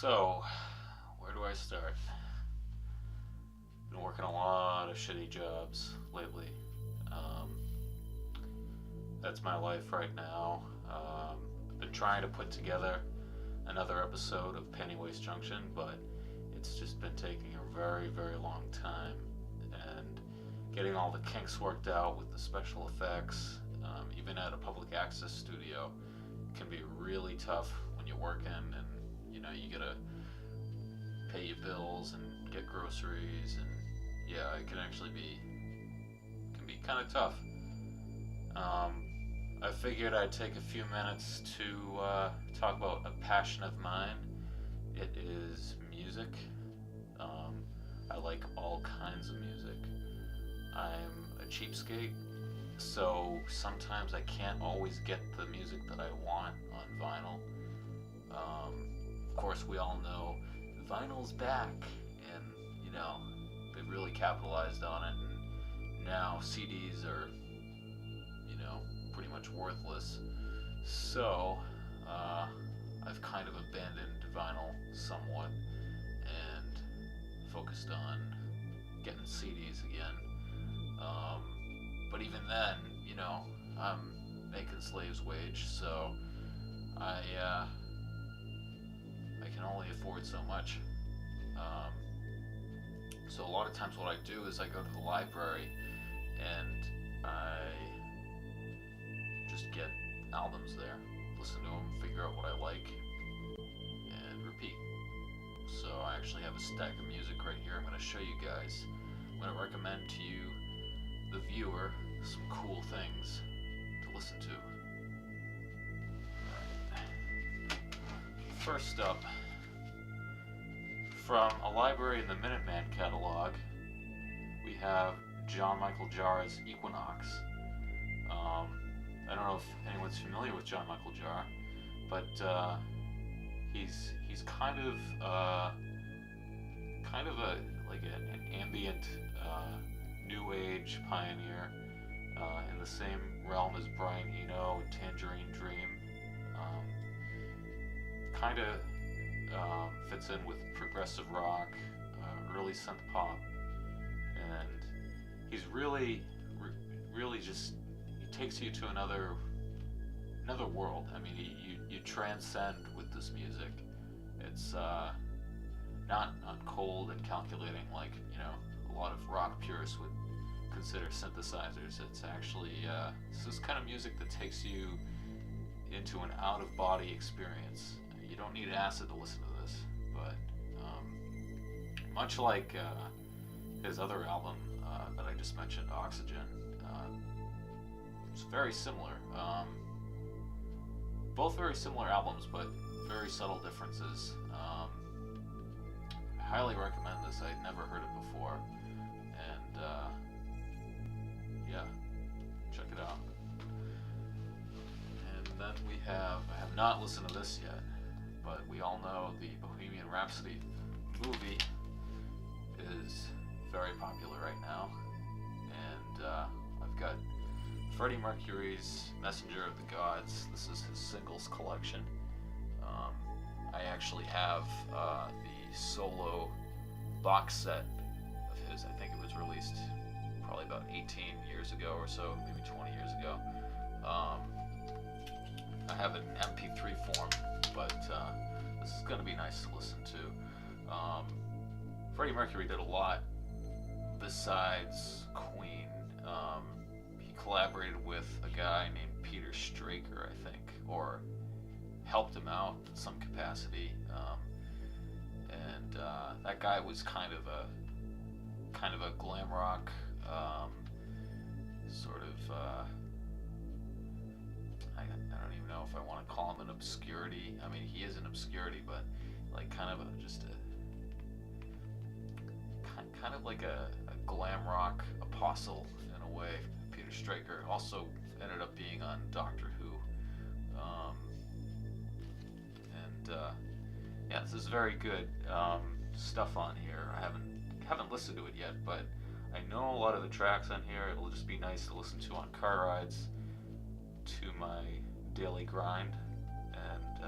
So, where do I start? Been working a lot of shitty jobs lately. Um, that's my life right now. I've been trying to put together another episode of Pantywaist Junction, but it's just been taking a very, very long time, and getting all the kinks worked out with the special effects, even at a public access studio, can be really tough when you're working and you gotta pay your bills and get groceries, and yeah, it can actually be kind of tough. I figured I'd take a few minutes to talk about a passion of mine. It is music. I like all kinds of music. I'm a cheapskate, so sometimes I can't always get the music that I want on vinyl. Of course, we all know vinyl's back, and they've really capitalized on it, and now CDs are pretty much worthless. So I've kind of abandoned vinyl somewhat and focused on getting CDs again. But even then, I'm making slave's wage, so I can only afford so much. So a lot of times what I do is I go to the library and I just get albums there, listen to them, figure out what I like, and repeat. So I actually have a stack of music right here. I'm going to show you guys. I'm going to recommend to you, the viewer, some cool things to listen to. First up, from a library in the Minuteman catalog, we have John Michael Jarre's Equinox. I don't know if anyone's familiar with John Michael Jarre, but he's kind of an ambient new age pioneer in the same realm as Brian Eno, Tangerine Dream. Kind of fits in with progressive rock, early synth pop, and he's really just, he takes you to another world. I mean, you transcend with this music. It's not cold and calculating like a lot of rock purists would consider synthesizers. It's actually this is kind of music that takes you into an out-of-body experience. You don't need acid to listen to this, but much like his other album that I just mentioned, Oxygen, it's very similar. Both very similar albums, but very subtle differences. I highly recommend this. I'd never heard it before, and yeah, check it out. And then we have, I have not listened to this yet, but we all know the Bohemian Rhapsody movie is very popular right now, and I've got Freddie Mercury's Messenger of the Gods. This is his singles collection. I actually have the solo box set of his. I think it was released probably about 18 years ago or so, maybe 20 years ago. I have it in MP3 form, but this is going to be nice to listen to. Freddie Mercury did a lot besides Queen. He collaborated with a guy named Peter Straker, I think, or helped him out in some capacity. And that guy was kind of a glam rock, sort of. I don't even know if I want to call him an obscurity. I mean, he is an obscurity, but like kind of a glam rock apostle in a way. Peter Straker also ended up being on Doctor Who, and yeah, this is very good stuff on here. I haven't listened to it yet, but I know a lot of the tracks on here. It'll just be nice to listen to on car rides to my daily grind. And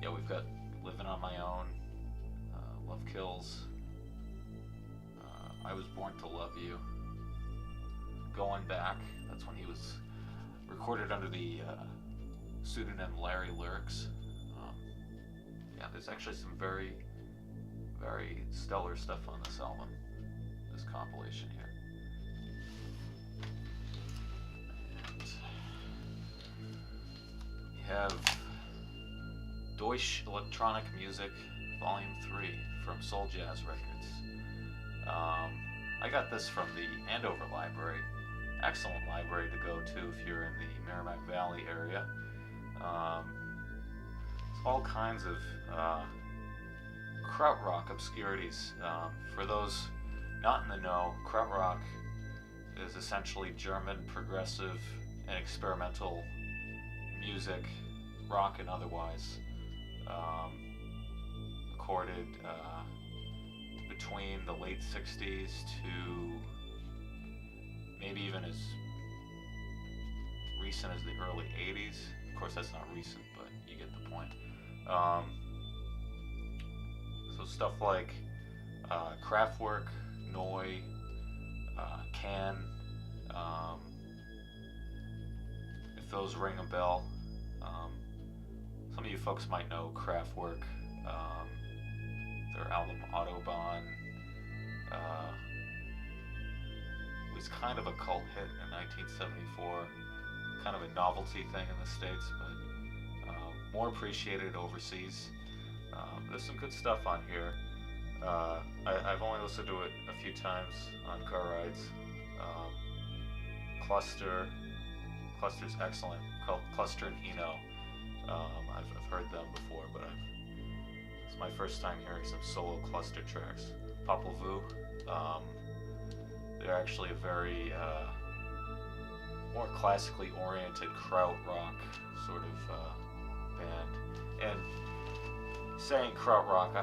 yeah, we've got Living on My Own, Love Kills, I Was Born to Love You, Going Back. That's when he was recorded under the pseudonym Larry Lyrics. yeah, there's actually some very, very stellar stuff on this album, this compilation here. And you have Deutsche Electronic Music Volume 3 from Soul Jazz Records. I got this from the Andover Library. Excellent library to go to if you're in the Merrimack Valley area. It's all kinds of krautrock obscurities. For those not in the know, krautrock is essentially German progressive and experimental music, rock and otherwise, recorded between the late 60s to maybe even as recent as the early 80s. Of course, that's not recent, but you get the point. So stuff like Kraftwerk, Neu, Can, if those ring a bell. Some of you folks might know Kraftwerk, their album Autobahn was kind of a cult hit in 1974, kind of a novelty thing in the States, but more appreciated overseas. There's some good stuff on here. I've only listened to it a few times on car rides. Cluster's excellent. Called Cluster and Eno. I've heard them before, but it's my first time hearing some solo Cluster tracks. Popol Vuh, they're actually a very more classically oriented krautrock sort of band. And saying krautrock,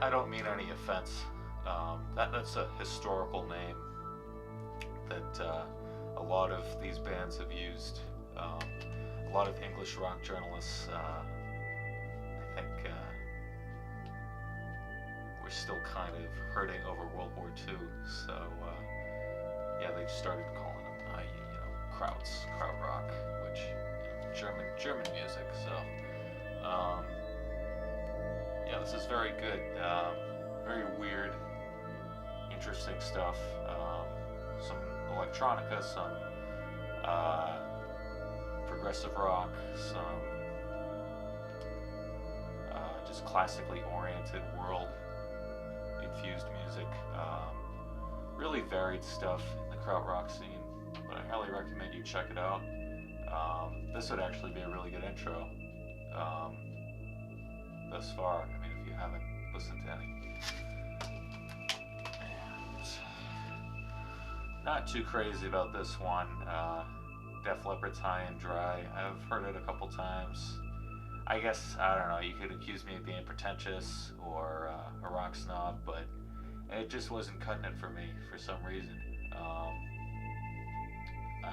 I don't mean any offense. That's a historical name that a lot of these bands have used. A lot of English rock journalists, I think, were still kind of hurting over World War II, so yeah, they started calling them, krautrock, which German music. So yeah, this is very good, very weird, interesting stuff. Some electronica, some progressive rock, some just classically oriented world infused music, really varied stuff in the krautrock scene, but I highly recommend you check it out. This would actually be a really good intro thus far, I mean, if you haven't listened to any. And not too crazy about this one. Def Leppard's High and Dry. I've heard it a couple times. I guess, I don't know, you could accuse me of being pretentious or a rock snob, but it just wasn't cutting it for me for some reason. I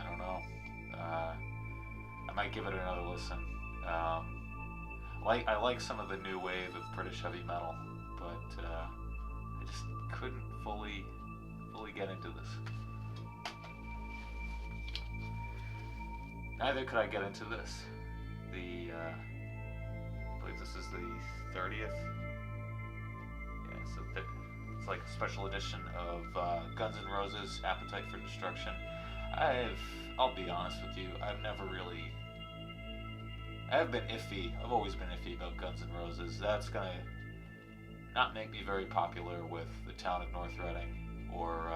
don't know. I might give it another listen. I like some of the new wave of British heavy metal, but I just couldn't fully get into this. Neither could I get into this. I believe this is the 30th. Yeah, so it's like a special edition of Guns N' Roses' Appetite for Destruction. I'll be honest with you, I've been iffy. I've always been iffy about Guns N' Roses. That's gonna not make me very popular with the town of North Reading or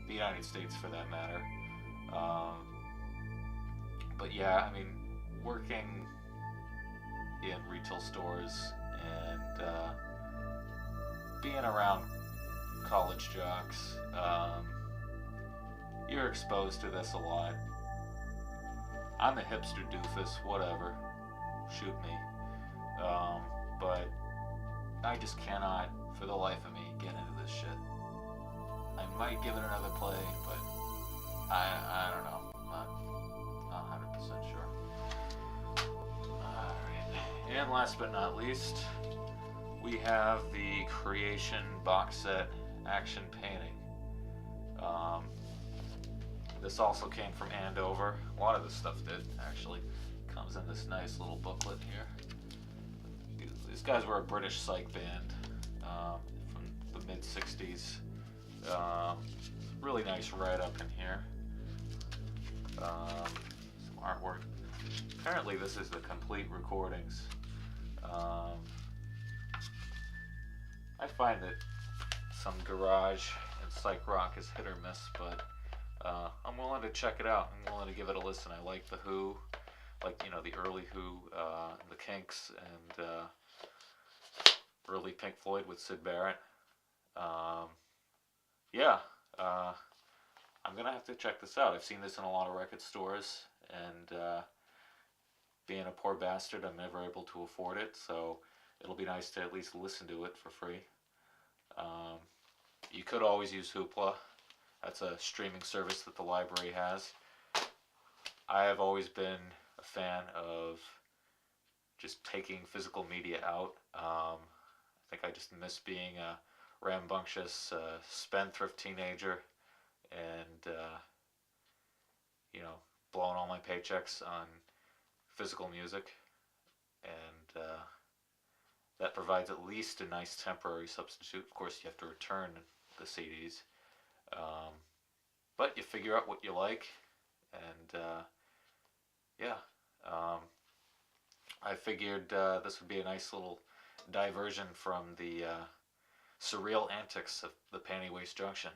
the United States for that matter. But yeah, I mean, working in retail stores and being around college jocks, you're exposed to this a lot. I'm a hipster doofus, whatever, shoot me. But I just cannot, for the life of me, get into this shit. I might give it another play, but I don't know. I'm not 100% sure. Alright. And last but not least, we have the Creation box set Action Painting. This also came from Andover. A lot of this stuff did, actually. Comes in this nice little booklet here. These guys were a British psych band from the mid '60s. Really nice write up in here. Some artwork. Apparently, this is the complete recordings. I find that some garage and psych rock is hit or miss, but I'm willing to check it out. I'm willing to give it a listen. I like the Who, like the early Who, the Kinks, and early Pink Floyd with Syd Barrett. Yeah, I'm gonna have to check this out. I've seen this in a lot of record stores, and being a poor bastard, I'm never able to afford it. So it'll be nice to at least listen to it for free. You could always use Hoopla. That's a streaming service that the library has. I have always been a fan of just taking physical media out. I think I just miss being a rambunctious spendthrift teenager and blowing all my paychecks on physical music, and that provides at least a nice temporary substitute. Of course, you have to return the CDs, but you figure out what you like, and yeah, I figured this would be a nice little diversion from the surreal antics of the Pantywaist Junction.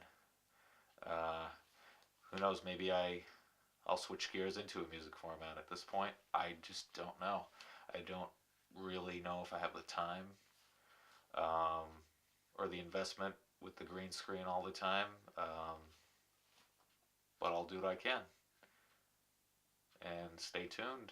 Who knows? Maybe I'll switch gears into a music format at this point. I just don't know. I don't really know if I have the time or the investment with the green screen all the time. But I'll do what I can. And stay tuned.